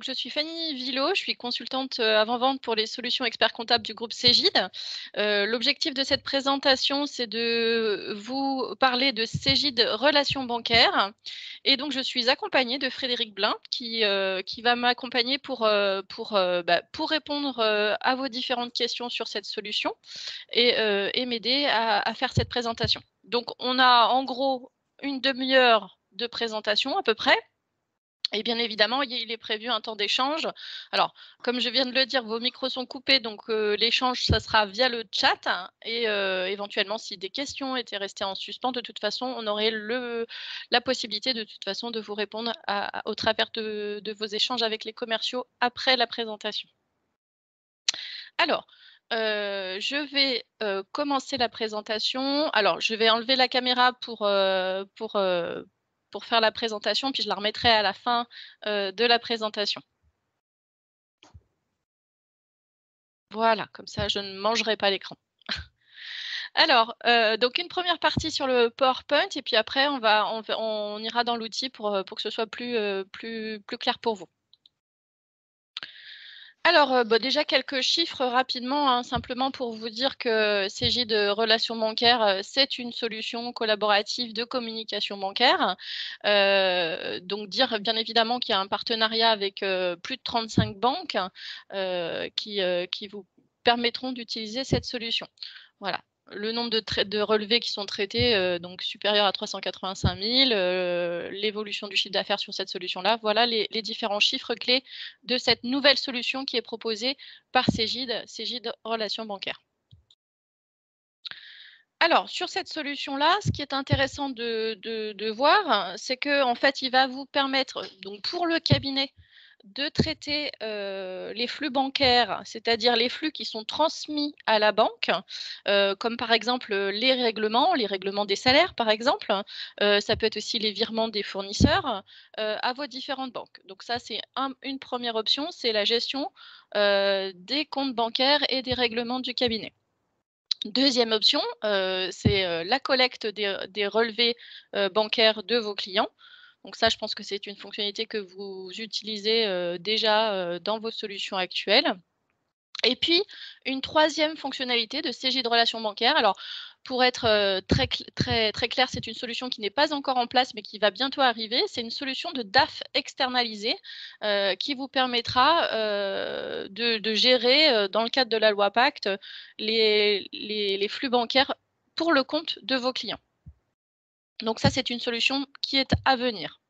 je suis Fanny Villot, je suis consultante avant-vente pour les solutions experts comptables du groupe Cégide. L'objectif de cette présentation, c'est de vous parler de Cégide Relations bancaires. Et donc, je suis accompagnée de Frédéric Blin qui va m'accompagner pour répondre à vos différentes questions sur cette solution et m'aider à faire cette présentation. Donc, on a en gros une demi-heure de présentation à peu près. Et bien évidemment, il est prévu un temps d'échange. Alors, comme je viens de le dire, vos micros sont coupés, donc l'échange, ça sera via le chat. Et éventuellement, si des questions étaient restées en suspens, de toute façon, on aurait la possibilité de toute façon de vous répondre au travers de vos échanges avec les commerciaux après la présentation. Alors, je vais commencer la présentation. Alors, je vais enlever la caméra pour faire la présentation, puis je la remettrai à la fin de la présentation. Voilà, comme ça, je ne mangerai pas l'écran. Alors, donc une première partie sur le PowerPoint, et puis après, on ira dans l'outil pour que ce soit plus clair pour vous. Alors, déjà quelques chiffres rapidement, hein, simplement pour vous dire que Cégide Relations bancaires, c'est une solution collaborative de communication bancaire. Donc dire bien évidemment qu'il y a un partenariat avec plus de 35 banques qui vous permettront d'utiliser cette solution. Voilà. Le nombre de relevés qui sont traités, donc supérieur à 385 000, l'évolution du chiffre d'affaires sur cette solution-là. Voilà les différents chiffres clés de cette nouvelle solution qui est proposée par Cégide Relations bancaires. Alors, sur cette solution-là, ce qui est intéressant de voir, c'est qu'en fait, il va vous permettre, donc pour le cabinet, de traiter les flux bancaires, c'est-à-dire les flux qui sont transmis à la banque, comme par exemple les règlements des salaires par exemple, ça peut être aussi les virements des fournisseurs à vos différentes banques. Donc ça, c'est une première option, c'est la gestion des comptes bancaires et des règlements du cabinet. Deuxième option, c'est la collecte des relevés bancaires de vos clients. Donc ça, je pense que c'est une fonctionnalité que vous utilisez déjà dans vos solutions actuelles. Et puis, une troisième fonctionnalité de Cégide Relations bancaires. Alors, pour être très clair, c'est une solution qui n'est pas encore en place, mais qui va bientôt arriver. C'est une solution de DAF externalisée qui vous permettra de gérer, dans le cadre de la loi Pacte, les flux bancaires pour le compte de vos clients. Donc ça, c'est une solution qui est à venir.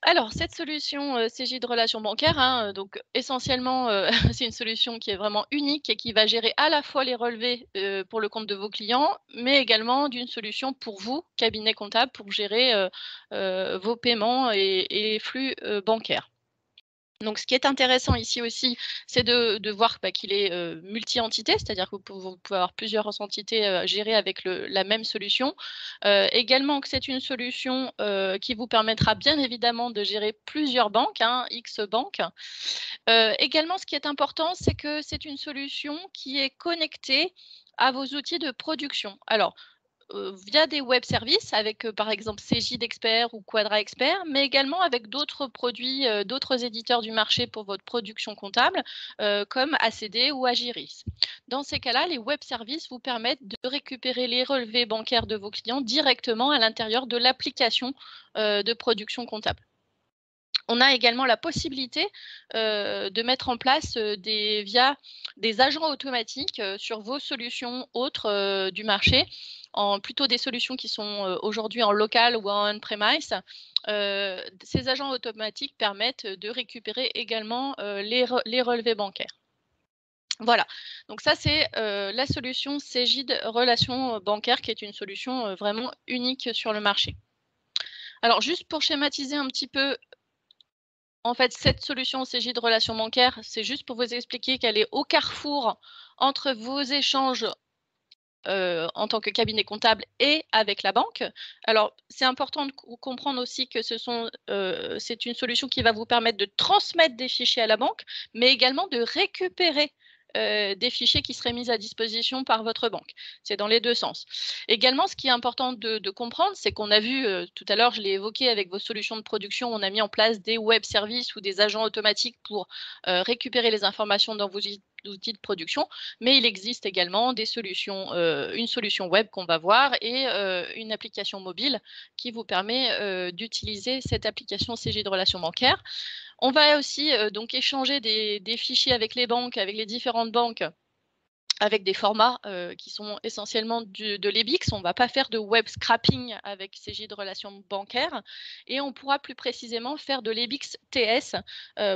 Alors, cette solution Cégide Relations bancaires, hein, donc essentiellement, c'est une solution qui est vraiment unique et qui va gérer à la fois les relevés pour le compte de vos clients, mais également d'une solution pour vous, cabinet comptable, pour gérer vos paiements et les flux bancaires. Donc, ce qui est intéressant ici aussi, c'est de voir qu'il est multi-entité, c'est-à-dire que vous pouvez avoir plusieurs entités gérées avec la même solution. Également que c'est une solution qui vous permettra bien évidemment de gérer plusieurs banques, hein, X banques. Également, ce qui est important, c'est que c'est une solution qui est connectée à vos outils de production. Alors, via des web services avec par exemple Cégide Expert ou Quadra Expert, mais également avec d'autres produits, d'autres éditeurs du marché pour votre production comptable, comme ACD ou Agiris. Dans ces cas-là, les web services vous permettent de récupérer les relevés bancaires de vos clients directement à l'intérieur de l'application de production comptable. On a également la possibilité de mettre en place via des agents automatiques sur vos solutions autres du marché, plutôt des solutions qui sont aujourd'hui en local ou en on-premise. Ces agents automatiques permettent de récupérer également les relevés bancaires. Voilà, donc ça c'est la solution Cégide Relations bancaires qui est une solution vraiment unique sur le marché. Alors juste pour schématiser un petit peu, en fait, cette solution Cégide Relations bancaires, c'est juste pour vous expliquer qu'elle est au carrefour entre vos échanges en tant que cabinet comptable et avec la banque. Alors, c'est important de comprendre aussi que c'est une solution qui va vous permettre de transmettre des fichiers à la banque, mais également de récupérer des fichiers qui seraient mis à disposition par votre banque. C'est dans les deux sens. Également, ce qui est important de comprendre, c'est qu'on a vu, tout à l'heure, je l'ai évoqué avec vos solutions de production, on a mis en place des web services ou des agents automatiques pour récupérer les informations dans vos outils de production, mais il existe également des solutions, une solution web qu'on va voir et une application mobile qui vous permet d'utiliser cette application CJ de relations bancaires. On va aussi donc échanger des fichiers avec les banques, avec les différentes banques, avec des formats qui sont essentiellement de l'EBIX. On ne va pas faire de web scrapping avec CJ de relations bancaires et on pourra plus précisément faire de l'EBIX TS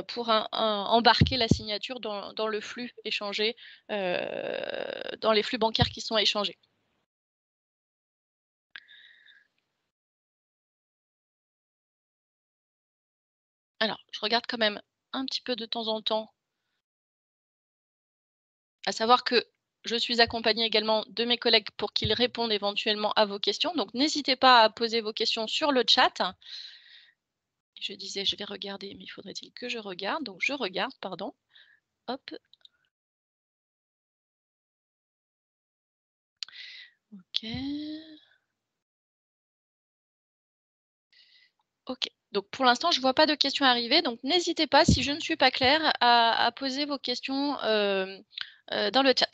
pour embarquer la signature dans le flux échangé, dans les flux bancaires qui sont échangés. Alors, je regarde quand même un petit peu de temps en temps. À savoir que je suis accompagnée également de mes collègues pour qu'ils répondent éventuellement à vos questions. Donc, n'hésitez pas à poser vos questions sur le chat. Je disais, je vais regarder, mais faudrait-il que je regarde? Donc, je regarde, pardon. Hop. OK. OK. Donc, pour l'instant, je ne vois pas de questions arriver. Donc, n'hésitez pas, si je ne suis pas claire, à poser vos questions dans le chat.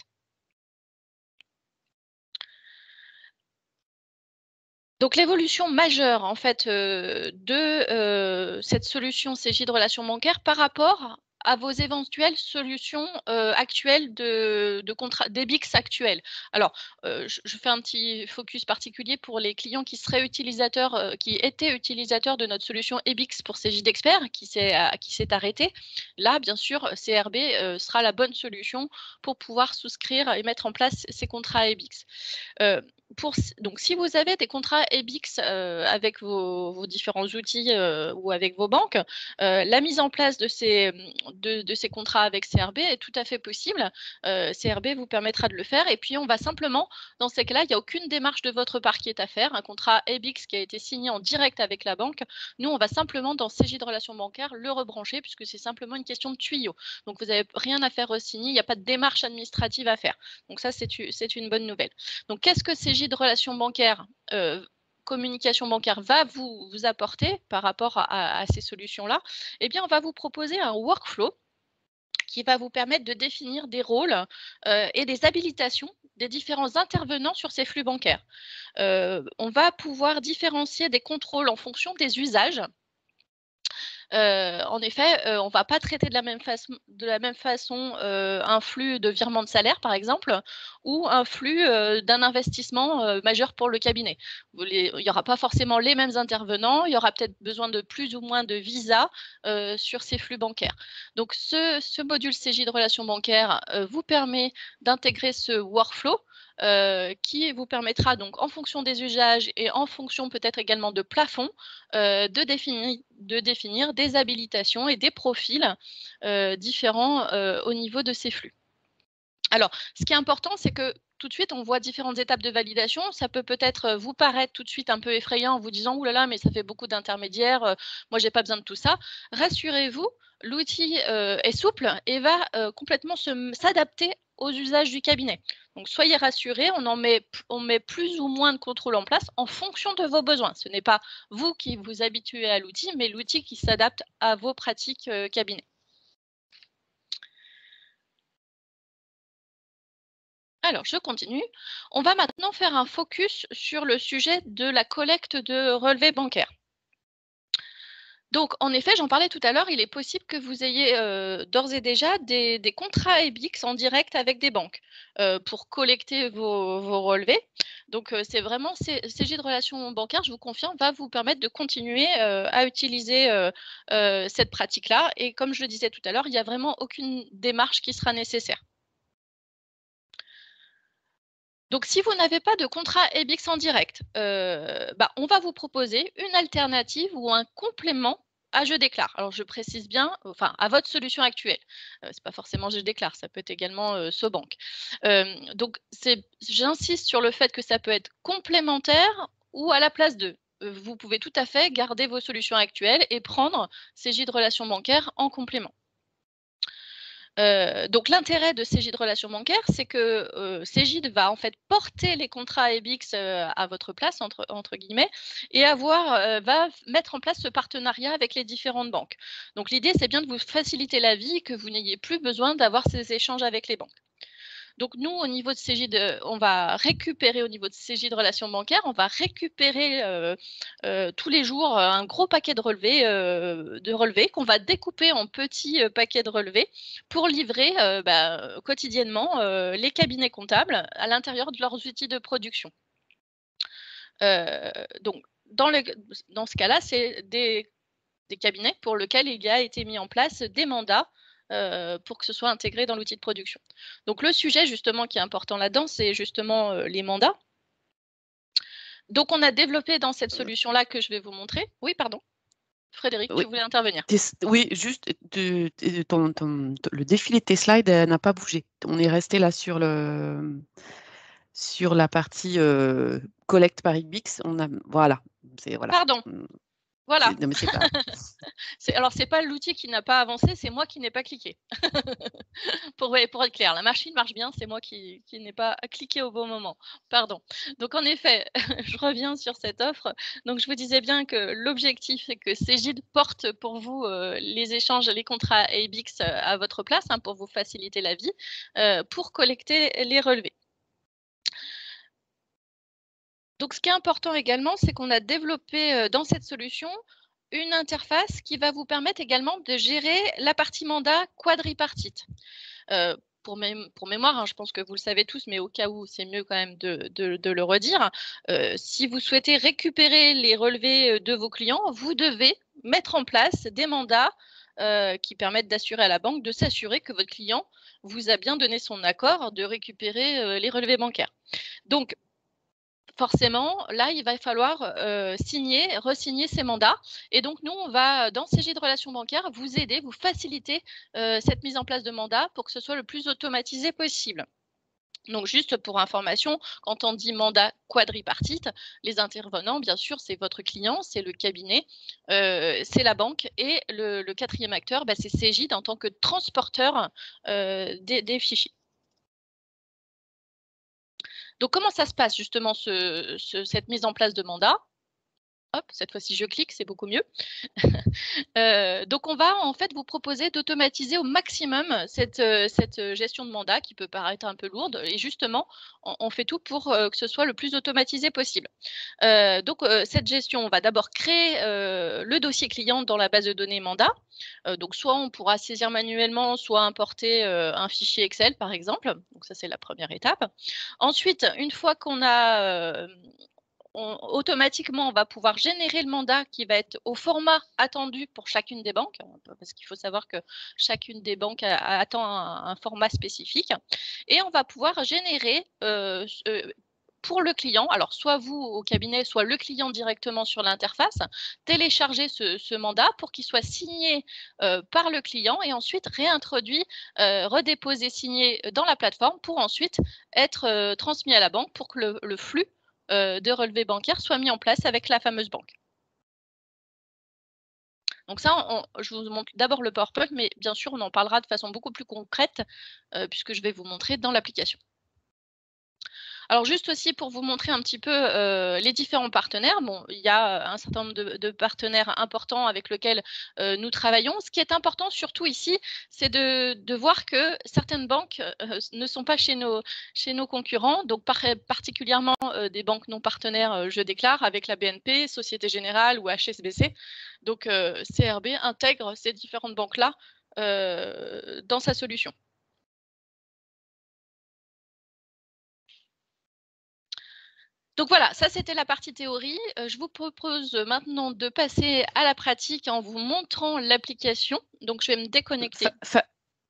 Donc l'évolution majeure en fait de cette solution CJ de relations bancaires par rapport à vos éventuelles solutions actuelles de contrat d'EBIX actuels. Alors, je fais un petit focus particulier pour les clients qui seraient utilisateurs, qui étaient utilisateurs de notre solution EBIX pour CJ d'Expert, qui s'est arrêtée. Là, bien sûr, CRB sera la bonne solution pour pouvoir souscrire et mettre en place ces contrats EBIX. Donc, si vous avez des contrats EBIX avec vos différents outils ou avec vos banques, la mise en place de ces contrats avec CRB est tout à fait possible. CRB vous permettra de le faire et puis on va simplement, dans ces cas-là, il n'y a aucune démarche de votre part qui est à faire. Un contrat EBIX qui a été signé en direct avec la banque, nous, on va simplement, dans CJ de relations bancaires, le rebrancher puisque c'est simplement une question de tuyau. Donc, vous n'avez rien à faire re-signer, il n'y a pas de démarche administrative à faire. Donc, ça, c'est une bonne nouvelle. Donc, qu'est-ce que CJ de relations bancaires, communication bancaire va vous apporter par rapport à ces solutions-là? Eh bien, on va vous proposer un workflow qui va vous permettre de définir des rôles et des habilitations des différents intervenants sur ces flux bancaires. On va pouvoir différencier des contrôles en fonction des usages. En effet, on ne va pas traiter de la même façon un flux de virement de salaire, par exemple, ou un flux d'un investissement majeur pour le cabinet. Il n'y aura pas forcément les mêmes intervenants, il y aura peut-être besoin de plus ou moins de visas sur ces flux bancaires. Donc, ce module CJ de relations bancaires vous permet d'intégrer ce workflow qui vous permettra donc en fonction des usages et en fonction peut-être également de plafonds de définir des habilitations et des profils différents au niveau de ces flux. Alors, ce qui est important, c'est que tout de suite, on voit différentes étapes de validation. Ça peut peut-être vous paraître tout de suite un peu effrayant en vous disant « Ouh là là, mais ça fait beaucoup d'intermédiaires, moi, je n'ai pas besoin de tout ça ». Rassurez-vous, l'outil est souple et va complètement s'adapter aux usages du cabinet. Donc, soyez rassurés, on met plus ou moins de contrôle en place en fonction de vos besoins. Ce n'est pas vous qui vous habituez à l'outil, mais l'outil qui s'adapte à vos pratiques cabinet. Alors, je continue. On va maintenant faire un focus sur le sujet de la collecte de relevés bancaires. Donc, en effet, j'en parlais tout à l'heure, il est possible que vous ayez d'ores et déjà des contrats EBIX en direct avec des banques pour collecter vos relevés. Donc, c'est vraiment CJ de relations bancaires, je vous confirme, va vous permettre de continuer à utiliser cette pratique-là. Et comme je le disais tout à l'heure, il n'y a vraiment aucune démarche qui sera nécessaire. Donc, si vous n'avez pas de contrat EBIX en direct, on va vous proposer une alternative ou un complément à Je déclare. Alors, je précise bien, enfin, à votre solution actuelle. Ce n'est pas forcément Je déclare, ça peut être également SoBank. Donc, j'insiste sur le fait que ça peut être complémentaire ou à la place d'eux. Vous pouvez tout à fait garder vos solutions actuelles et prendre CJ de relations bancaires en complément. Donc l'intérêt de Cegid Relations Bancaires, c'est que Cegid va en fait porter les contrats EBIX à votre place, entre guillemets, et va mettre en place ce partenariat avec les différentes banques. Donc l'idée, c'est bien de vous faciliter la vie, que vous n'ayez plus besoin d'avoir ces échanges avec les banques. Donc nous, au niveau de Cegid, on va récupérer au niveau de Cegid Relations Bancaires, on va récupérer tous les jours un gros paquet de relevés qu'on va découper en petits paquets de relevés pour livrer quotidiennement les cabinets comptables à l'intérieur de leurs outils de production. Donc dans ce cas-là, c'est des cabinets pour lesquels il a été mis en place des mandats pour que ce soit intégré dans l'outil de production. Donc le sujet justement qui est important là-dedans, c'est justement les mandats. Donc on a développé dans cette solution-là que je vais vous montrer. Oui, pardon. Frédéric, Oui. tu voulais intervenir. Oui, juste le défilé de tes slides n'a pas bougé. On est resté là sur la partie collecte par IBIX. Voilà. Pardon. Voilà. Non, mais c'est pas... Alors, c'est pas l'outil qui n'a pas avancé, c'est moi qui n'ai pas cliqué. pour être clair, la machine marche bien, c'est moi qui n'ai pas cliqué au bon moment. Pardon. Donc, en effet, je reviens sur cette offre. Donc, je vous disais bien que l'objectif est que Cegid porte pour vous les échanges, les contrats ABIX à votre place, hein, pour vous faciliter la vie, pour collecter les relevés. Donc, ce qui est important également, c'est qu'on a développé dans cette solution une interface qui va vous permettre également de gérer la partie mandat quadripartite. Pour mémoire, hein, je pense que vous le savez tous, mais au cas où, c'est mieux quand même de le redire. Si vous souhaitez récupérer les relevés de vos clients, vous devez mettre en place des mandats qui permettent d'assurer à la banque de s'assurer que votre client vous a bien donné son accord de récupérer les relevés bancaires. Donc, forcément, là, il va falloir re-signer ces mandats. Et donc, nous, on va, dans Cegid Relations Bancaires, vous aider, vous faciliter cette mise en place de mandats pour que ce soit le plus automatisé possible. Donc, juste pour information, quand on dit mandat quadripartite, les intervenants, bien sûr, c'est votre client, c'est le cabinet, c'est la banque et le quatrième acteur, c'est Cegid en tant que transporteur des fichiers. Donc, comment ça se passe justement cette mise en place de mandat? Hop, cette fois-ci, je clique, c'est beaucoup mieux. Donc, on va en fait vous proposer d'automatiser au maximum cette gestion de mandat qui peut paraître un peu lourde. Et justement, on fait tout pour que ce soit le plus automatisé possible. Donc, cette gestion, on va d'abord créer le dossier client dans la base de données mandat. Donc, soit on pourra saisir manuellement, soit importer un fichier Excel, par exemple. Donc, ça, c'est la première étape. Ensuite, une fois qu'on a automatiquement, on va pouvoir générer le mandat qui va être au format attendu pour chacune des banques, parce qu'il faut savoir que chacune des banques attend un format spécifique. Et on va pouvoir générer pour le client, alors soit vous au cabinet, soit le client directement sur l'interface, télécharger ce mandat pour qu'il soit signé par le client et ensuite réintroduit, redéposé, signé dans la plateforme pour ensuite être transmis à la banque pour que le flux de relevés bancaires soit mis en place avec la fameuse banque. Donc ça, je vous montre d'abord le PowerPoint, mais bien sûr, on en parlera de façon beaucoup plus concrète puisque je vais vous montrer dans l'application. Alors juste aussi pour vous montrer un petit peu les différents partenaires. Bon, il y a un certain nombre de partenaires importants avec lesquels nous travaillons. Ce qui est important surtout ici, c'est de voir que certaines banques ne sont pas chez nos concurrents, donc particulièrement des banques non partenaires, je déclare, avec la BNP, Société Générale ou HSBC. Donc CRB intègre ces différentes banques-là dans sa solution. Donc voilà, ça c'était la partie théorie. Je vous propose maintenant de passer à la pratique en vous montrant l'application. Donc je vais me déconnecter.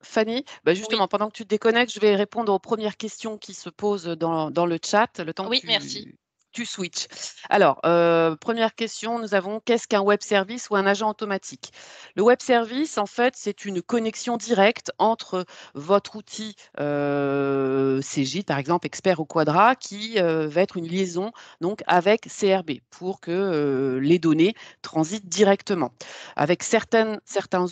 Fanny, justement, oui. Pendant que tu te déconnectes, je vais répondre aux premières questions qui se posent dans le chat. Le temps oui, merci. Tu switches. Alors, première question, nous avons qu'est-ce qu'un web service ou un agent automatique? Le web service, en fait, c'est une connexion directe entre votre outil CJ, par exemple, Expert au Quadra, qui va être une liaison donc, avec CRB pour que les données transitent directement. Avec certains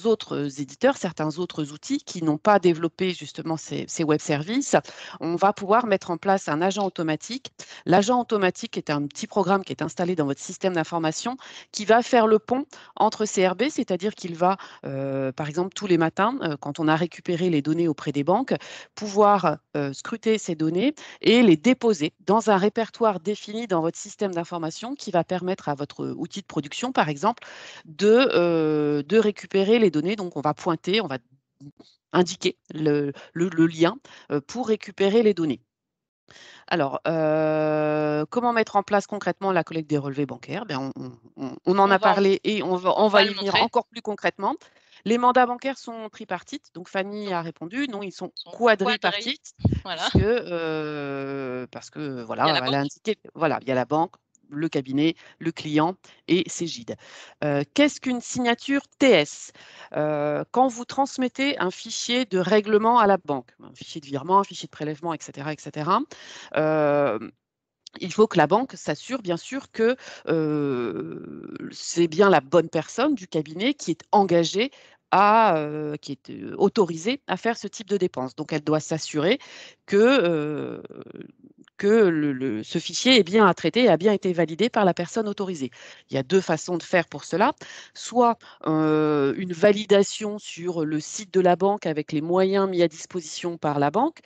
autres éditeurs, certains autres outils qui n'ont pas développé justement ces web services, on va pouvoir mettre en place un agent automatique. L'agent automatique est un petit programme qui est installé dans votre système d'information qui va faire le pont entre CRB, c'est-à-dire qu'il va, par exemple, tous les matins, quand on a récupéré les données auprès des banques, pouvoir scruter ces données et les déposer dans un répertoire défini dans votre système d'information qui va permettre à votre outil de production, par exemple, de récupérer les données. Donc, on va pointer, on va indiquer le lien pour récupérer les données. Alors, comment mettre en place concrètement la collecte des relevés bancaires? Ben, on en On a va, parlé et on on va va le y venir montrer. encore plus concrètement. Les mandats bancaires sont tripartites, donc Fanny Donc, a répondu, non, ils sont son quadrille, quadripartites, voilà. puisque parce que Il y a voilà, la elle a banque. indiqué, voilà, il y a la banque, le cabinet, le client et Cégide. Qu'est-ce qu'une signature TS? Quand vous transmettez un fichier de règlement à la banque, un fichier de virement, un fichier de prélèvement, etc., etc., il faut que la banque s'assure bien sûr que c'est bien la bonne personne du cabinet qui est engagée qui est autorisée à faire ce type de dépenses. Donc, elle doit s'assurer que ce fichier est bien à traiter et a bien été validé par la personne autorisée. Il y a deux façons de faire pour cela. Soit une validation sur le site de la banque avec les moyens mis à disposition par la banque.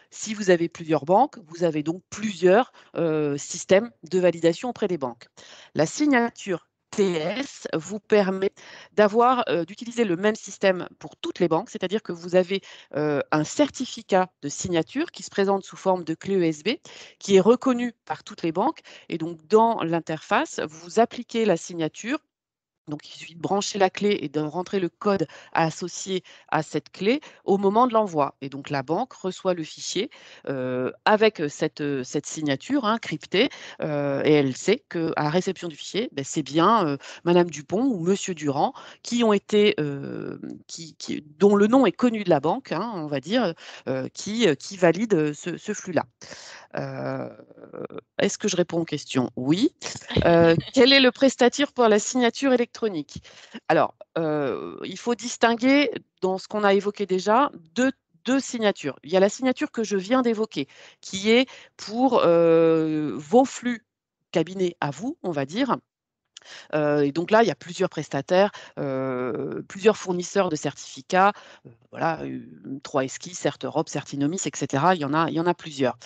Si vous avez plusieurs banques, vous avez donc plusieurs systèmes de validation auprès des banques. La signature TS vous permet d'utiliser le même système pour toutes les banques, c'est-à-dire que vous avez un certificat de signature qui se présente sous forme de clé USB, qui est reconnu par toutes les banques. Et donc, dans l'interface, vous appliquez la signature. Donc, il suffit de brancher la clé et de rentrer le code associé à cette clé au moment de l'envoi. Et donc, la banque reçoit le fichier avec cette signature cryptée et elle sait qu'à la réception du fichier, ben, c'est bien Madame Dupont ou Monsieur Durand qui ont été, dont le nom est connu de la banque, on va dire, qui valide ce flux-là. Euh, Est-ce que je réponds aux questions? Oui. Quel est le prestataire pour la signature électronique? Alors, il faut distinguer dans ce qu'on a évoqué déjà deux signatures. Il y a la signature que je viens d'évoquer, qui est pour vos flux cabinet à vous, on va dire. Et donc là, il y a plusieurs prestataires, plusieurs fournisseurs de certificats, voilà, 3SKI, CertEurope, Certinomis, etc. Il y en a plusieurs.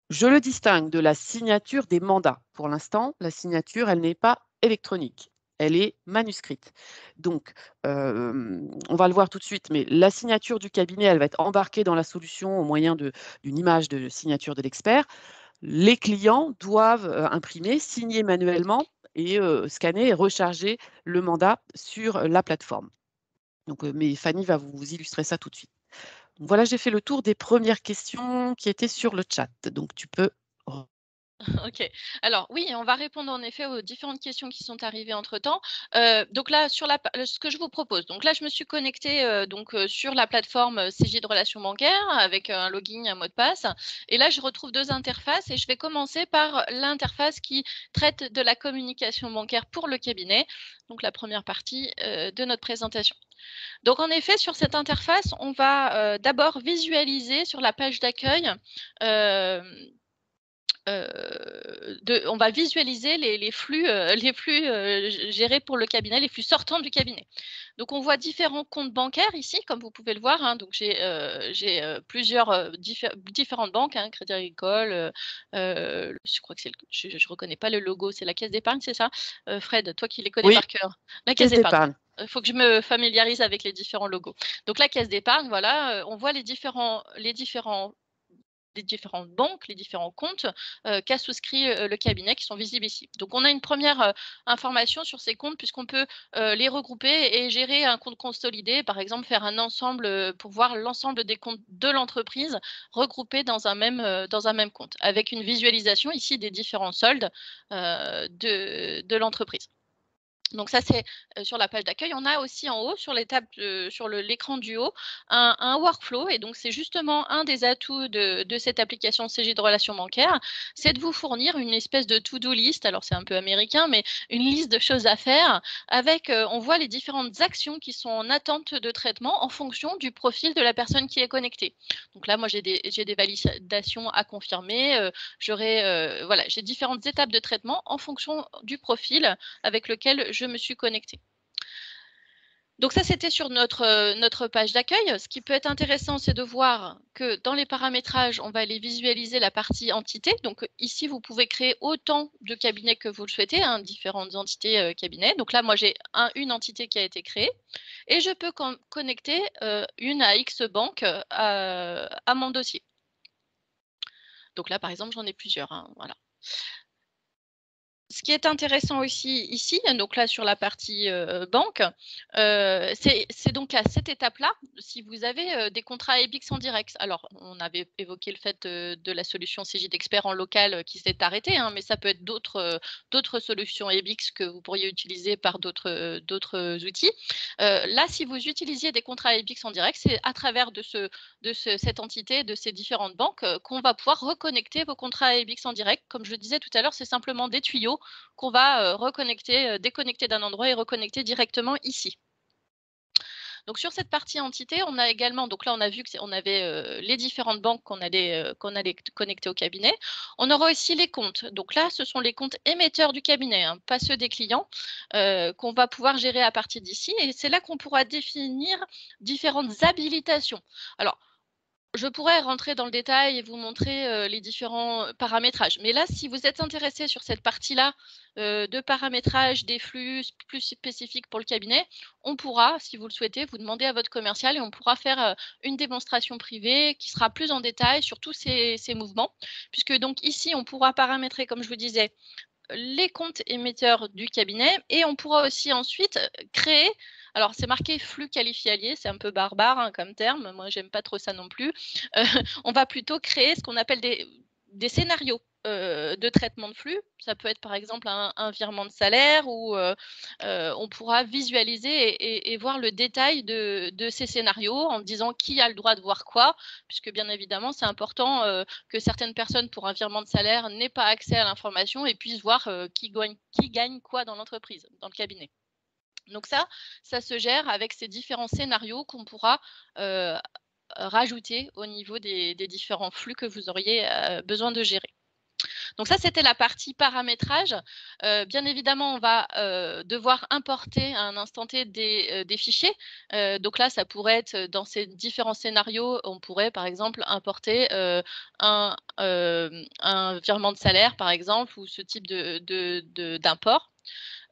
Je le distingue de la signature des mandats. Pour l'instant, la signature, elle n'est pas électronique, elle est manuscrite. Donc, on va le voir tout de suite, mais la signature du cabinet, elle va être embarquée dans la solution au moyen d'une image de signature de l'expert. Les clients doivent imprimer, signer manuellement et scanner et recharger le mandat sur la plateforme. Donc, mais Fanny va vous illustrer ça tout de suite. Donc, voilà, j'ai fait le tour des premières questions qui étaient sur le chat. Donc, tu peux. OK. Alors oui, on va répondre en effet aux différentes questions qui sont arrivées entre-temps. Donc là, sur ce que je vous propose, donc là, je me suis connectée, sur la plateforme, CJ de relations bancaires avec un login, un mot de passe et là, je retrouve 2 interfaces et je vais commencer par l'interface qui traite de la communication bancaire pour le cabinet, donc la première partie, de notre présentation. Donc en effet, sur cette interface, on va, d'abord visualiser sur la page d'accueil, on va visualiser les flux, gérés pour le cabinet, les flux sortants du cabinet. Donc on voit différents comptes bancaires ici, comme vous pouvez le voir, donc j'ai plusieurs différentes banques, Crédit Agricole, je crois que je ne reconnais pas le logo, c'est la Caisse d'épargne, c'est ça? Fred, toi qui les connais Oui, par cœur. La Caisse caisse d'épargne. d'épargne. Il faut que je me familiarise avec les différents logos. Donc la Caisse d'épargne, voilà, on voit les différents différentes banques, les différents comptes qu'a souscrit le cabinet qui sont visibles ici. Donc on a une première information sur ces comptes puisqu'on peut les regrouper et gérer un compte consolidé, par exemple faire un ensemble pour voir l'ensemble des comptes de l'entreprise regroupés dans un même compte, avec une visualisation ici des différents soldes de l'entreprise. Donc ça, c'est sur la page d'accueil. On a aussi en haut, sur l'écran du haut, un workflow. Et donc, c'est justement un des atouts de cette application CJ de relations bancaires, c'est de vous fournir une espèce de to-do list. Alors, c'est un peu américain, mais une liste de choses à faire avec, on voit les différentes actions qui sont en attente de traitement en fonction du profil de la personne qui est connectée. Donc là, moi, j'ai des validations à confirmer. Voilà, j'ai différentes étapes de traitement en fonction du profil avec lequel je me suis connectée. Donc ça, c'était sur notre page d'accueil. Ce qui peut être intéressant, c'est de voir que dans les paramétrages, on va aller visualiser la partie entité. Donc ici, vous pouvez créer autant de cabinets que vous le souhaitez, hein, différentes entités cabinets. Donc là, moi, j'ai une entité qui a été créée et je peux connecter une à X banque à mon dossier. Donc là, par exemple, j'en ai plusieurs. Hein, voilà. Ce qui est intéressant aussi ici, donc là sur la partie banque, c'est donc à cette étape-là, si vous avez des contrats EBIX en direct. Alors, on avait évoqué le fait de la solution CJ d'Expert en local qui s'est arrêtée, hein, mais ça peut être d'autres solutions EBIX que vous pourriez utiliser par d'autres outils. Là, si vous utilisiez des contrats EBIX en direct, c'est à travers cette entité, de ces différentes banques, qu'on va pouvoir reconnecter vos contrats EBIX en direct. Comme je le disais tout à l'heure, c'est simplement des tuyaux qu'on va reconnecter, déconnecter d'un endroit et reconnecter directement ici. Donc sur cette partie entité, on a également, donc là on a vu qu'on avait les différentes banques qu'on allait connecter au cabinet. On aura aussi les comptes. Donc là, ce sont les comptes émetteurs du cabinet, hein, pas ceux des clients, qu'on va pouvoir gérer à partir d'ici. Et c'est là qu'on pourra définir différentes habilitations. Alors, je pourrais rentrer dans le détail et vous montrer les différents paramétrages. Mais là, si vous êtes intéressé sur cette partie-là de paramétrage des flux plus spécifiques pour le cabinet, on pourra, si vous le souhaitez, vous demander à votre commercial et on pourra faire une démonstration privée qui sera plus en détail sur tous ces mouvements. Puisque donc ici, on pourra paramétrer, comme je vous disais, les comptes émetteurs du cabinet et on pourra aussi ensuite créer, alors c'est marqué flux qualifié allié, c'est un peu barbare hein, comme terme, moi j'aime pas trop ça non plus, on va plutôt créer ce qu'on appelle des scénarios de traitement de flux. Ça peut être par exemple un virement de salaire où on pourra visualiser et voir le détail de ces scénarios en disant qui a le droit de voir quoi, puisque bien évidemment c'est important que certaines personnes pour un virement de salaire n'aient pas accès à l'information et puissent voir qui gagne quoi dans l'entreprise, dans le cabinet. Donc ça se gère avec ces différents scénarios qu'on pourra rajouter au niveau des différents flux que vous auriez besoin de gérer. Donc ça, c'était la partie paramétrage. Bien évidemment, on va devoir importer à un instant T des fichiers. Donc là, ça pourrait être dans ces différents scénarios, on pourrait par exemple importer un virement de salaire, par exemple, ou ce type d'import.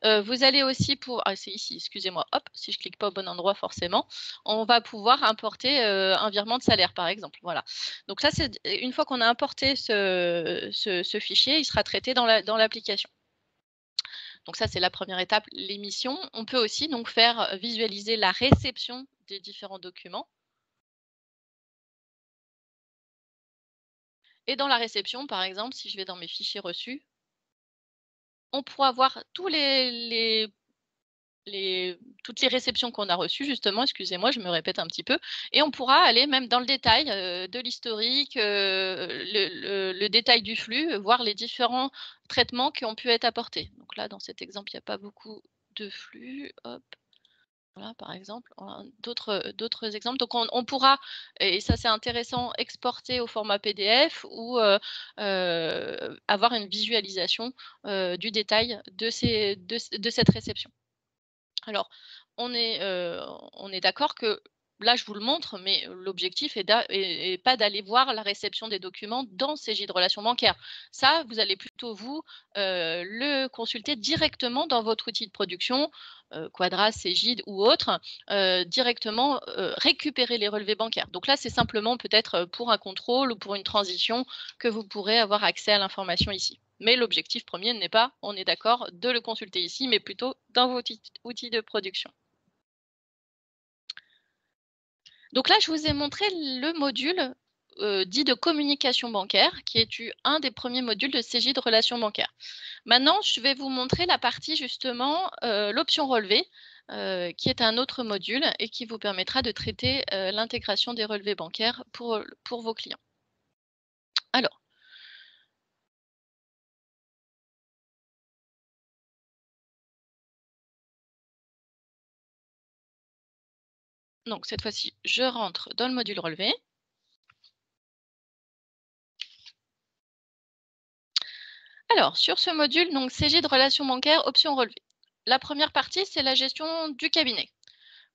Vous allez aussi c'est ici, excusez-moi, hop, si je clique pas au bon endroit forcément, on va pouvoir importer un virement de salaire par exemple, voilà. Donc ça, c'est une fois qu'on a importé ce fichier, il sera traité dans l'application. Donc ça, c'est la première étape, l'émission. On peut aussi donc faire visualiser la réception des différents documents. Et dans la réception, par exemple, si je vais dans mes fichiers reçus, on pourra voir toutes les réceptions qu'on a reçues justement, excusez-moi, je me répète un petit peu, et on pourra aller même dans le détail de l'historique, le détail du flux, voir les différents traitements qui ont pu être apportés. Donc là, dans cet exemple, il n'y a pas beaucoup de flux. Hop. Voilà, par exemple, d'autres exemples. Donc, on pourra, et ça c'est intéressant, exporter au format PDF ou avoir une visualisation du détail de cette réception. Alors, on est d'accord que là, je vous le montre, mais l'objectif est pas d'aller voir la réception des documents dans Cégide Relations Bancaires. Ça, vous allez plutôt le consulter directement dans votre outil de production, Quadra, Cégide ou autre, directement, récupérer les relevés bancaires. Donc là, c'est simplement peut-être, pour un contrôle ou pour une transition que vous pourrez avoir accès à l'information ici. Mais l'objectif premier n'est pas, on est d'accord, de le consulter ici, mais plutôt dans votre outil de production. Donc là, je vous ai montré le module dit de communication bancaire, qui est un des premiers modules de Cégide Relations bancaires. Maintenant, je vais vous montrer la partie justement, l'option relevée, qui est un autre module et qui vous permettra de traiter l'intégration des relevés bancaires pour vos clients. Alors, donc cette fois-ci, je rentre dans le module relevé. Alors, sur ce module, donc Cégide Relations bancaires, option relevée. La première partie, c'est la gestion du cabinet.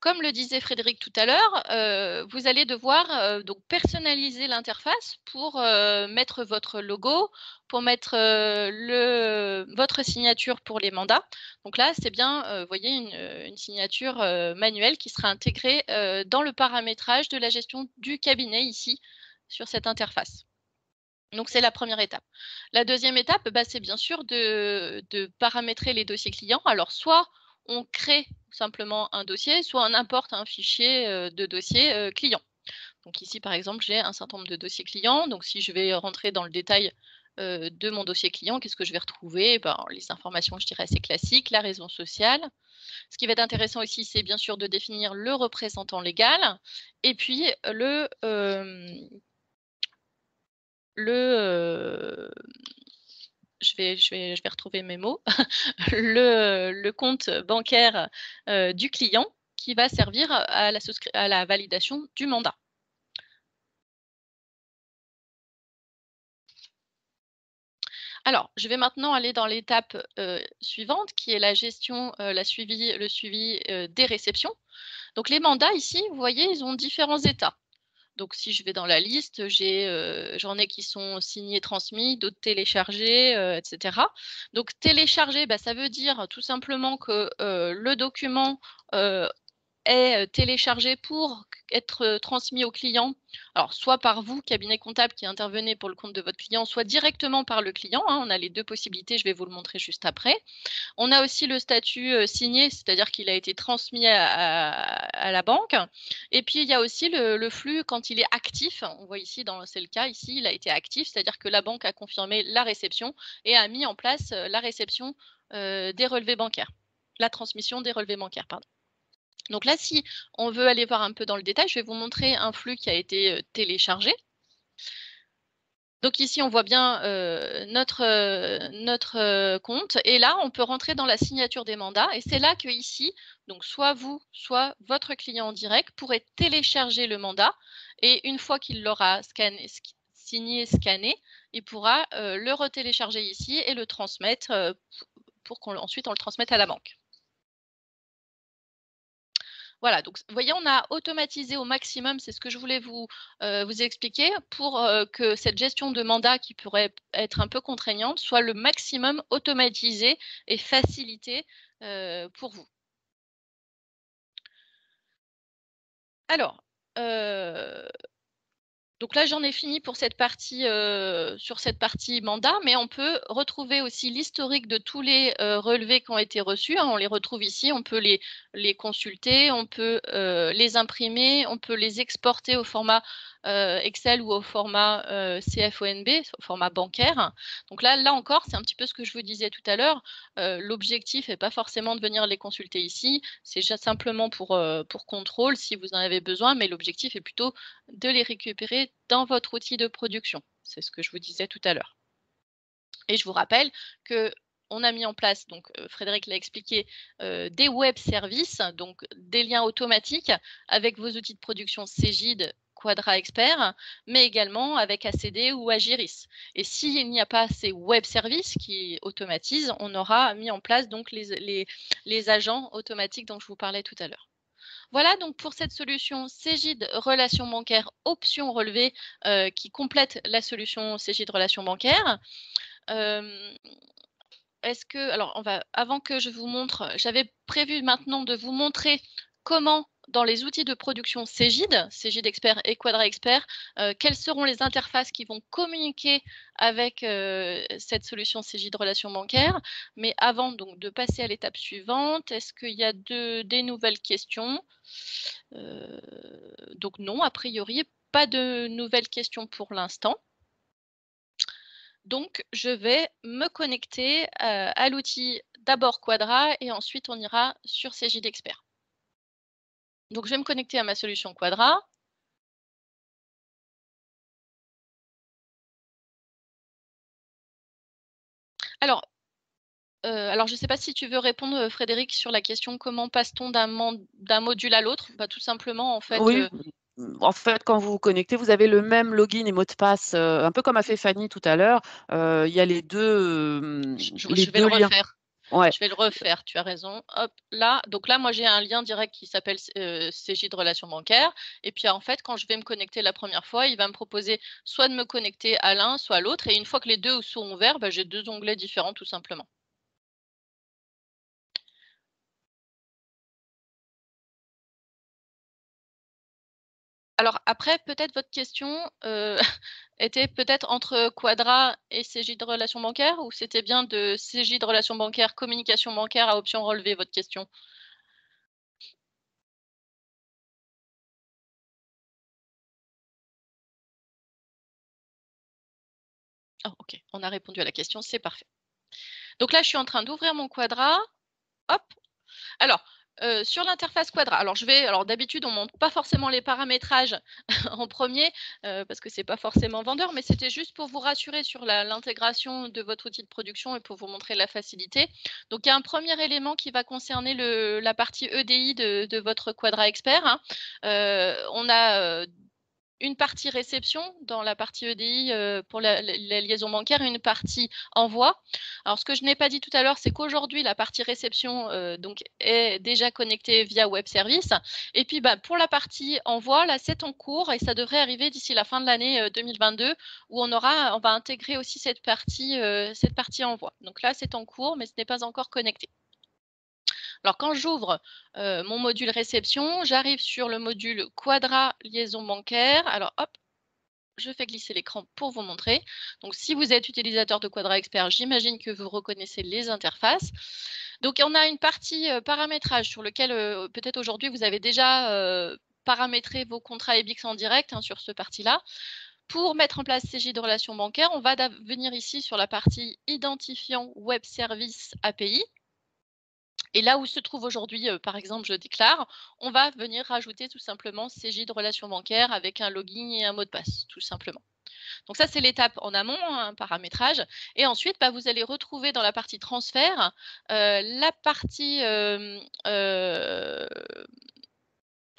Comme le disait Frédéric tout à l'heure, vous allez devoir donc personnaliser l'interface pour mettre votre logo, pour mettre votre signature pour les mandats. Donc là, c'est bien, vous voyez, une signature manuelle qui sera intégrée dans le paramétrage de la gestion du cabinet ici, sur cette interface. Donc, c'est la première étape. La deuxième étape, bah, c'est bien sûr de paramétrer les dossiers clients. Alors, soit on crée simplement un dossier, soit on importe un fichier de dossier client. Donc ici, par exemple, j'ai un certain nombre de dossiers clients. Donc, si je vais rentrer dans le détail de mon dossier client, qu'est-ce que je vais retrouver? Ben, les informations, je dirais, assez classiques, la raison sociale. Ce qui va être intéressant aussi, c'est bien sûr de définir le représentant légal et puis je vais retrouver mes mots, le compte bancaire du client qui va servir à la validation du mandat. Alors, je vais maintenant aller dans l'étape suivante qui est la gestion, le suivi des réceptions. Donc les mandats ici, vous voyez, ils ont différents états. Donc si je vais dans la liste, j'en ai qui sont signés, transmis, d'autres téléchargés, et cetera. Donc télécharger, bah, ça veut dire tout simplement que, le document, est téléchargé pour être transmis au client. Alors, soit par vous, cabinet comptable qui intervenez pour le compte de votre client, soit directement par le client, hein. On a les 2 possibilités, je vais vous le montrer juste après. On a aussi le statut signé, c'est-à-dire qu'il a été transmis à la banque. Et puis, il y a aussi le flux quand il est actif. On voit ici, c'est le cas ici, il a été actif, c'est-à-dire que la banque a confirmé la réception et a mis en place la réception des relevés bancaires, la transmission des relevés bancaires, pardon. Donc là, si on veut aller voir un peu dans le détail, je vais vous montrer un flux qui a été téléchargé. Donc ici, on voit bien notre compte. Et là, on peut rentrer dans la signature des mandats. Et c'est là que ici, donc soit vous, soit votre client en direct pourrez télécharger le mandat. Et une fois qu'il l'aura signé, scanné, il pourra le retélécharger ici et le transmettre pour qu'ensuite on le transmette à la banque. Voilà, donc vous voyez, on a automatisé au maximum, c'est ce que je voulais vous expliquer pour que cette gestion de mandat qui pourrait être un peu contraignante soit le maximum automatisée et facilitée pour vous. Alors, donc là, j'en ai fini pour cette partie, sur cette partie mandat, mais on peut retrouver aussi l'historique de tous les relevés qui ont été reçus, hein. On les retrouve ici, on peut les consulter, on peut les imprimer, on peut les exporter au format Excel ou au format CFONB, au format bancaire. Donc là encore, c'est un petit peu ce que je vous disais tout à l'heure. L'objectif n'est pas forcément de venir les consulter ici, c'est simplement pour contrôle si vous en avez besoin, mais l'objectif est plutôt de les récupérer dans votre outil de production. C'est ce que je vous disais tout à l'heure. Et je vous rappelle que on a mis en place, donc Frédéric l'a expliqué, des web services, donc des liens automatiques avec vos outils de production Cégide, Quadra Expert, mais également avec ACD ou Agiris. Et s'il n'y a pas ces web services qui automatisent, on aura mis en place donc les agents automatiques dont je vous parlais tout à l'heure. Voilà donc pour cette solution Cegid relations bancaires option relevée, qui complète la solution Cegid relations bancaires. Est-ce que alors avant que je vous montre, j'avais prévu maintenant de vous montrer comment dans les outils de production Cegid, Cegid Expert et Quadra Expert, quelles seront les interfaces qui vont communiquer avec, cette solution Cegid relations bancaires. Mais avant donc de passer à l'étape suivante, est-ce qu'il y a des nouvelles questions? Donc non, a priori, pas de nouvelles questions pour l'instant. Donc je vais me connecter, à l'outil d'abord Quadra et ensuite on ira sur Cegid Expert. Donc je vais me connecter à ma solution Quadra. Alors je ne sais pas si tu veux répondre, Frédéric, sur la question: «Comment passe-t-on d'un module à l'autre?» Bah, tout simplement en fait, Oui, en fait, quand vous vous connectez, vous avez le même login et mot de passe, un peu comme a fait Fanny tout à l'heure. Il y a les je vais le 2 liens. refaire. Ouais. Je vais le refaire, tu as raison. Hop, là, donc là, moi, j'ai un lien direct qui s'appelle Cegid relations bancaires et puis, en fait, quand je vais me connecter la première fois, il va me proposer soit de me connecter à l'un, soit à l'autre et une fois que les 2 sont ouverts, bah, j'ai 2 onglets différents tout simplement. Alors après, peut-être votre question, était peut-être entre Quadra et Cegid relations bancaires ou c'était bien de Cegid relations bancaires, communication bancaire à option relevée, votre question? Oh OK, on a répondu à la question, c'est parfait. Donc là, je suis en train d'ouvrir mon Quadra. Hop. Alors, sur l'interface Quadra, alors d'habitude, on montre pas forcément les paramétrages en premier, parce que c'est pas forcément vendeur, mais c'était juste pour vous rassurer sur l'intégration de votre outil de production et pour vous montrer la facilité. Donc il y a un premier élément qui va concerner la partie EDI de votre Quadra Expert, hein. On a, une partie réception dans la partie EDI, pour la liaison bancaire et une partie envoi. Alors ce que je n'ai pas dit tout à l'heure, c'est qu'aujourd'hui la partie réception, donc est déjà connectée via web service et puis, bah, pour la partie envoi, là, c'est en cours et ça devrait arriver d'ici la fin de l'année, 2022 où on va intégrer aussi cette partie envoi. Donc là, c'est en cours, mais ce n'est pas encore connecté. Alors quand j'ouvre, mon module réception, j'arrive sur le module Quadra liaison bancaire. Alors hop, je fais glisser l'écran pour vous montrer. Donc si vous êtes utilisateur de Quadra Expert, j'imagine que vous reconnaissez les interfaces. Donc on a une partie, paramétrage sur lequel, peut-être aujourd'hui vous avez déjà, paramétré vos contrats EBIX en direct, hein, sur ce partie-là. Pour mettre en place CJ de relations bancaires, on va venir ici sur la partie identifiant web service API. Et là où se trouve aujourd'hui, par exemple, je déclare, on va venir rajouter tout simplement CJ de relations bancaires avec un login et un mot de passe, tout simplement. Donc ça, c'est l'étape en amont, hein, paramétrage. Et ensuite, bah, vous allez retrouver dans la partie transfert, la partie,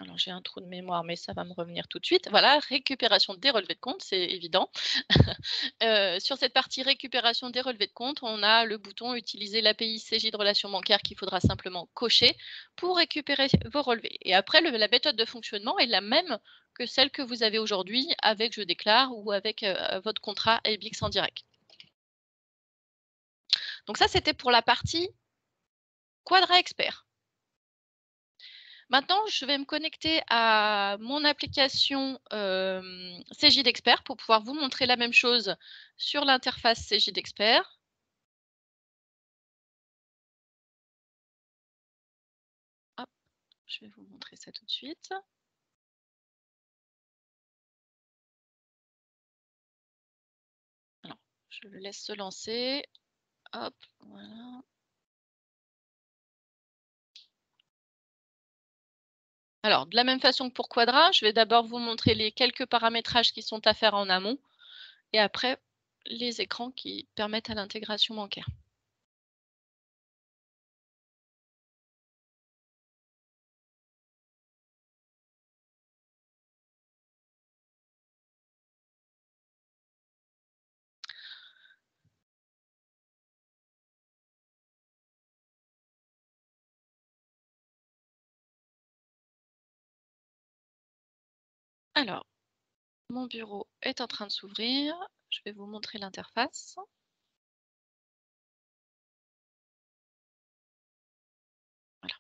alors j'ai un trou de mémoire, mais ça va me revenir tout de suite. Voilà, récupération des relevés de compte, c'est évident. Sur cette partie récupération des relevés de compte, on a le bouton utiliser l'API CJ de relations bancaires qu'il faudra simplement cocher pour récupérer vos relevés. Et après, la méthode de fonctionnement est la même que celle que vous avez aujourd'hui avec Je déclare ou avec votre contrat ABX en direct. Donc ça, c'était pour la partie Quadra Expert. Maintenant, je vais me connecter à mon application CJ d'Expert pour pouvoir vous montrer la même chose sur l'interface CJ d'Expert. Hop, je vais vous montrer ça tout de suite. Alors, je le laisse se lancer. Hop, voilà. Alors, de la même façon que pour Quadra, je vais d'abord vous montrer les quelques paramétrages qui sont à faire en amont et après les écrans qui permettent à l'intégration bancaire. Alors, mon bureau est en train de s'ouvrir. Je vais vous montrer l'interface. Voilà.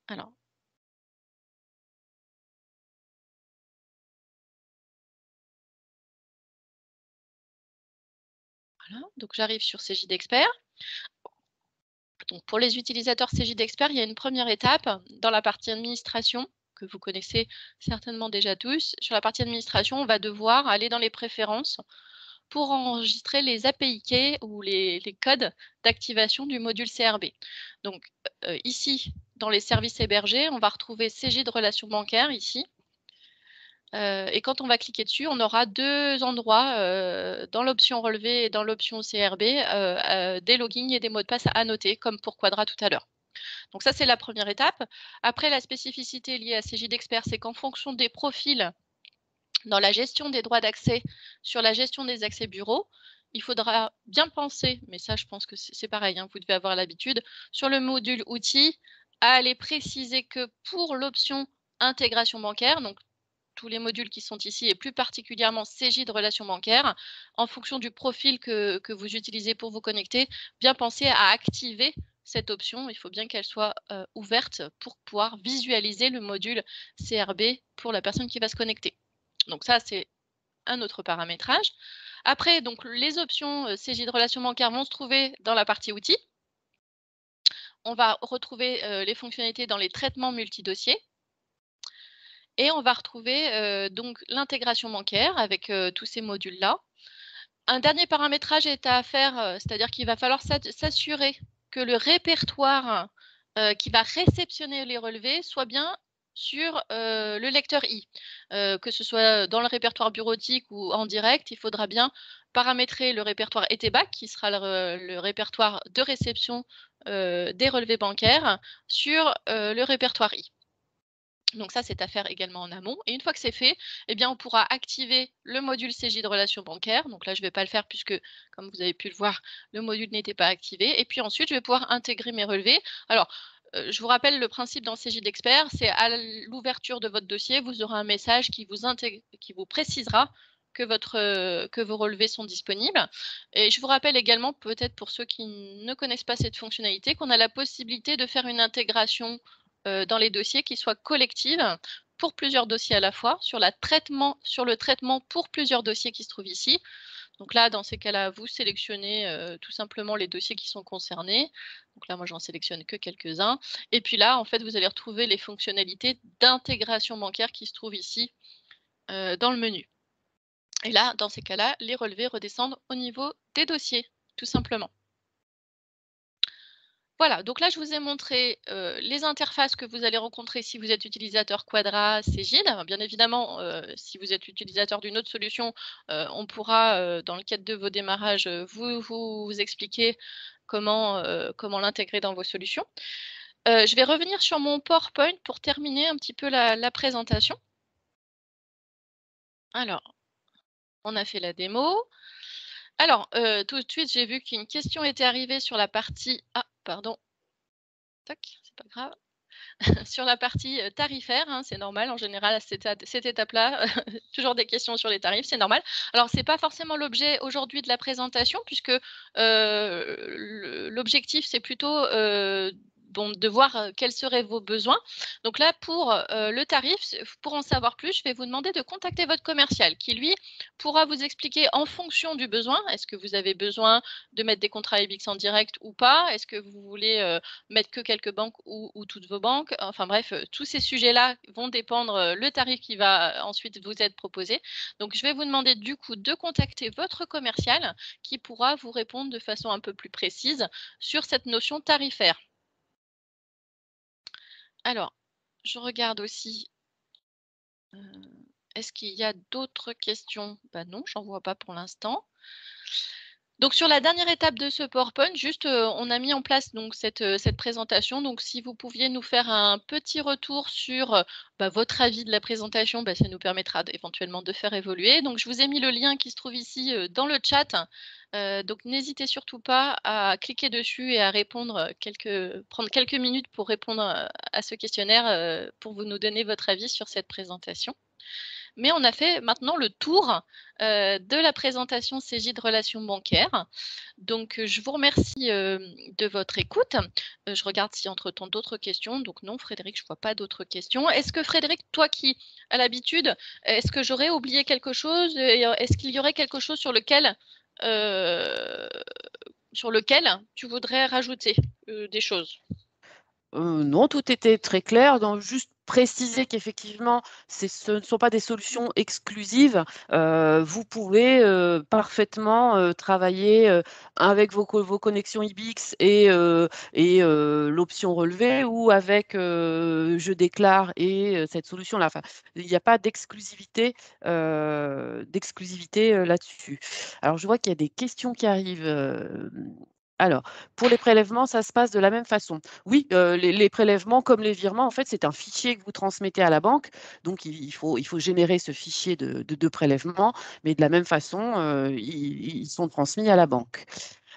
Alors, voilà. Donc, j'arrive sur CJ d'Expert. Donc, pour les utilisateurs CJ d'Expert, il y a une première étape dans la partie administration que vous connaissez certainement déjà tous. Sur la partie administration, on va devoir aller dans les préférences pour enregistrer les API keys ou les codes d'activation du module CRB. Donc, ici, dans les services hébergés, on va retrouver CJ de relations bancaires ici. Et quand on va cliquer dessus, on aura deux endroits dans l'option relevé et dans l'option CRB, des logins et des mots de passe à annoter, comme pour Quadra tout à l'heure. Donc ça, c'est la première étape. Après, la spécificité liée à CJ d'Expert, c'est qu'en fonction des profils, dans la gestion des droits d'accès, sur la gestion des accès bureaux, il faudra bien penser, mais ça, je pense que c'est pareil, hein, vous devez avoir l'habitude, sur le module outils, à aller préciser que pour l'option intégration bancaire, donc tous les modules qui sont ici et plus particulièrement CJ de relations bancaires, en fonction du profil que vous utilisez pour vous connecter, bien penser à activer cette option. Il faut bien qu'elle soit ouverte pour pouvoir visualiser le module CRB pour la personne qui va se connecter. Donc ça, c'est un autre paramétrage. Après, donc, les options CJ de relations bancaires vont se trouver dans la partie outils. On va retrouver les fonctionnalités dans les traitements multidossiers. Et on va retrouver donc l'intégration bancaire avec tous ces modules-là. Un dernier paramétrage est à faire, c'est-à-dire qu'il va falloir s'assurer que le répertoire qui va réceptionner les relevés soit bien sur le lecteur I. Que ce soit dans le répertoire bureautique ou en direct, il faudra bien paramétrer le répertoire ETBAC, qui sera le répertoire de réception des relevés bancaires, sur le répertoire I. Donc ça, c'est à faire également en amont. Et une fois que c'est fait, eh bien, on pourra activer le module CJ de relations bancaires. Donc là, je ne vais pas le faire puisque, comme vous avez pu le voir, le module n'était pas activé. Et puis ensuite, je vais pouvoir intégrer mes relevés. Alors, je vous rappelle le principe dans CJ d'Expert, c'est à l'ouverture de votre dossier, vous aurez un message qui vous précisera que vos relevés sont disponibles. Et je vous rappelle également, peut-être pour ceux qui ne connaissent pas cette fonctionnalité, qu'on a la possibilité de faire une intégration dans les dossiers qui soient collectives pour plusieurs dossiers à la fois, sur le traitement pour plusieurs dossiers qui se trouvent ici. Donc là, dans ces cas-là, vous sélectionnez tout simplement les dossiers qui sont concernés. Donc là, moi, j'en sélectionne que quelques-uns. Et puis là, en fait, vous allez retrouver les fonctionnalités d'intégration bancaire qui se trouvent ici dans le menu. Et là, dans ces cas-là, les relevés redescendent au niveau des dossiers, tout simplement. Voilà, donc là, je vous ai montré les interfaces que vous allez rencontrer si vous êtes utilisateur Quadra, Cegid. Bien évidemment, si vous êtes utilisateur d'une autre solution, on pourra, dans le cadre de vos démarrages, vous expliquer comment l'intégrer dans vos solutions. Je vais revenir sur mon PowerPoint pour terminer un petit peu la présentation. Alors, on a fait la démo. Alors, tout de suite, j'ai vu qu'une question était arrivée sur la partie... Ah, pardon. Tac, c'est pas grave. Sur la partie tarifaire, hein, c'est normal en général à cette étape-là, toujours des questions sur les tarifs, c'est normal. Alors c'est pas forcément l'objet aujourd'hui de la présentation puisque l'objectif c'est plutôt bon, de voir quels seraient vos besoins. Donc là pour le tarif, pour en savoir plus, je vais vous demander de contacter votre commercial qui lui pourra vous expliquer en fonction du besoin. Est-ce que vous avez besoin de mettre des contrats EBIX en direct ou pas? Est-ce que vous voulez mettre que quelques banques ou toutes vos banques? Enfin bref, tous ces sujets-là vont dépendre le tarif qui va ensuite vous être proposé. Donc je vais vous demander du coup de contacter votre commercial qui pourra vous répondre de façon un peu plus précise sur cette notion tarifaire. Alors, je regarde aussi, est-ce qu'il y a d'autres questions? Bah non, j'en vois pas pour l'instant. Donc sur la dernière étape de ce PowerPoint, juste, on a mis en place donc cette présentation. Donc si vous pouviez nous faire un petit retour sur, bah, votre avis de la présentation, bah, ça nous permettra éventuellement de faire évoluer. Donc je vous ai mis le lien qui se trouve ici, dans le chat. Donc n'hésitez surtout pas à cliquer dessus et à répondre, prendre quelques minutes pour répondre, à ce questionnaire, pour vous nous donner votre avis sur cette présentation. mais on a fait maintenant le tour de la présentation CJ de relations bancaires. Donc, je vous remercie de votre écoute. Je regarde si entre-temps d'autres questions. Donc non, Frédéric, je ne vois pas d'autres questions. Est-ce que Frédéric, toi qui as l'habitude, est-ce que j'aurais oublié quelque chose? Est-ce qu'il y aurait quelque chose sur lequel tu voudrais rajouter des choses? Non, tout était très clair. Donc, juste préciser qu'effectivement, ce ne sont pas des solutions exclusives. Vous pouvez parfaitement travailler avec vos connexions IBIX et l'option relevée ou avec je déclare et cette solution-là. Enfin, il n'y a pas d'exclusivité là-dessus. Alors, je vois qu'il y a des questions qui arrivent. Alors, pour les prélèvements, ça se passe de la même façon. Oui, les prélèvements comme les virements, en fait, c'est un fichier que vous transmettez à la banque. Donc, il faut générer ce fichier de prélèvement, mais de la même façon, ils sont transmis à la banque.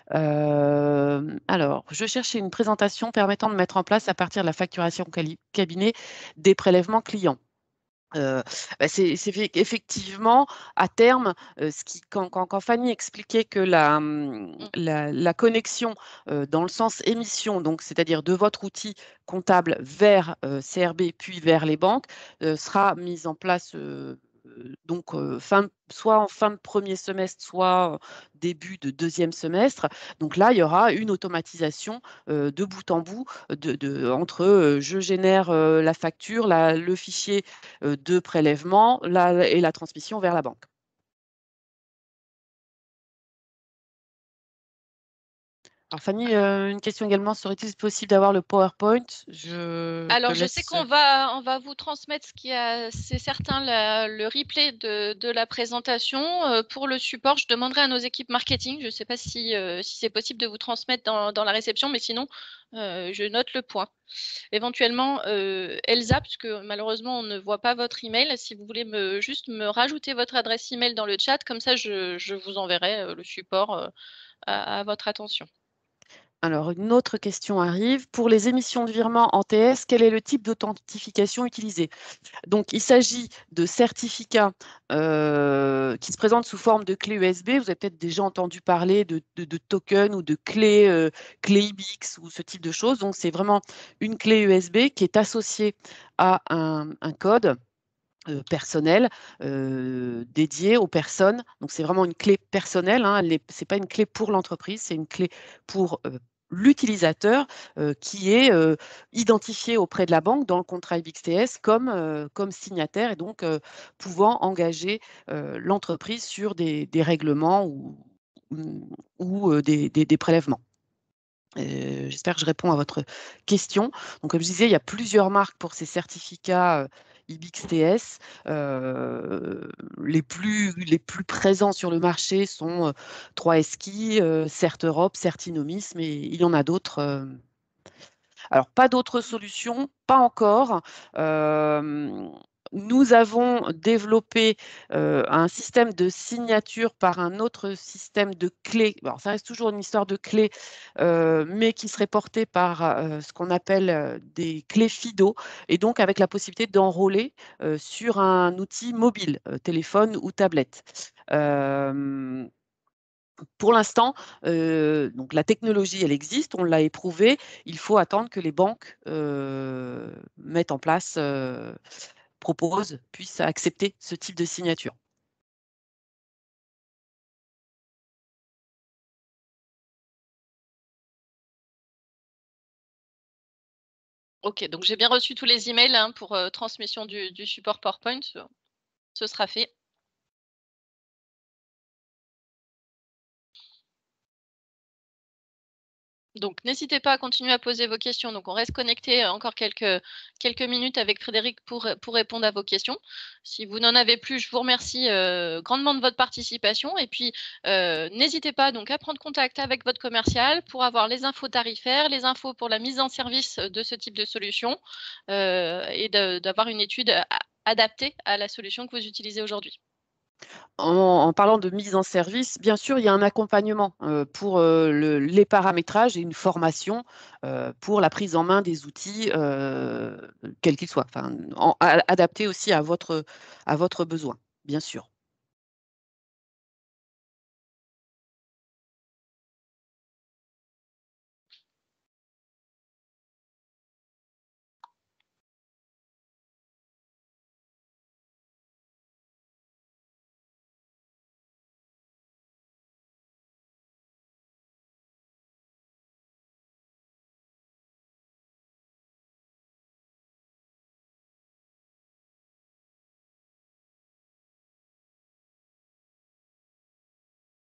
Alors, je cherchais une présentation permettant de mettre en place, à partir de la facturation cabinet, des prélèvements clients. C'est effectivement à terme, quand Fanny expliquait que la connexion, dans le sens émission, donc c'est-à-dire de votre outil comptable vers, CRB puis vers les banques, sera mise en place, donc soit en fin de premier semestre, soit début de deuxième semestre. Donc là, il y aura une automatisation, de bout en bout, entre, je génère, la facture, le fichier de prélèvement et la transmission vers la banque. Alors Fanny, une question également, serait-il possible d'avoir le PowerPoint? Je te Alors, je sais laisse. qu'on va vous transmettre c'est certain, le replay de la présentation. Pour le support, je demanderai à nos équipes marketing. Je ne sais pas si c'est possible de vous transmettre dans la réception, mais sinon, je note le point. Éventuellement, Elsa, puisque malheureusement, on ne voit pas votre email, si vous voulez juste me rajouter votre adresse email dans le chat, comme ça, je vous enverrai le support à votre attention. Alors, une autre question arrive. Pour les émissions de virement en TS, quel est le type d'authentification utilisé? Donc, il s'agit de certificats qui se présentent sous forme de clé USB. Vous avez peut-être déjà entendu parler de tokens ou de clés IBIX ou ce type de choses. Donc, c'est vraiment une clé USB qui est associée à un code personnel dédié aux personnes. Donc, c'est vraiment une clé personnelle. Ce n'est pas une clé pour l'entreprise, c'est une clé pour l'utilisateur qui est identifié auprès de la banque dans le contrat IBXTS comme signataire et donc pouvant engager l'entreprise sur des règlements ou des prélèvements. J'espère que je réponds à votre question. Donc, comme je disais, il y a plusieurs marques pour ces certificats IBXTS. Les plus présents sur le marché sont 3SKI, CertEurope, Certinomis, mais il y en a d'autres. Alors, pas d'autres solutions, pas encore. Nous avons développé un système de signature par un autre système de clés. Alors, ça reste toujours une histoire de clés, mais qui serait porté par ce qu'on appelle des clés FIDO, et donc avec la possibilité d'enrôler sur un outil mobile, téléphone ou tablette. Pour l'instant, donc la technologie, elle existe, on l'a éprouvée. Il faut attendre que les banques mettent en place, proposent, puissent accepter ce type de signature. Ok, donc j'ai bien reçu tous les emails pour transmission du support PowerPoint. Ce sera fait. Donc, n'hésitez pas à continuer à poser vos questions. Donc, on reste connecté encore quelques minutes avec Frédéric pour répondre à vos questions. Si vous n'en avez plus, je vous remercie grandement de votre participation. Et puis, n'hésitez pas donc à prendre contact avec votre commercial pour avoir les infos tarifaires, les infos pour la mise en service de ce type de solution et d'avoir une étude adaptée à la solution que vous utilisez aujourd'hui. En parlant de mise en service, bien sûr, il y a un accompagnement, pour, les paramétrages et une formation, pour la prise en main des outils, quels qu'ils soient, enfin, adaptés aussi à votre besoin, bien sûr.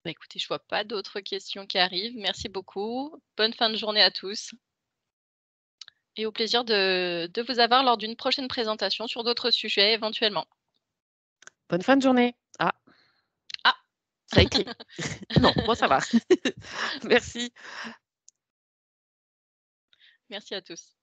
Bah, écoutez, je vois pas d'autres questions qui arrivent. Merci beaucoup. Bonne fin de journée à tous et au plaisir de vous avoir lors d'une prochaine présentation sur d'autres sujets éventuellement. Bonne fin de journée. Ah, Ah! ça écrit. Non, moi ça va. Merci. Merci à tous.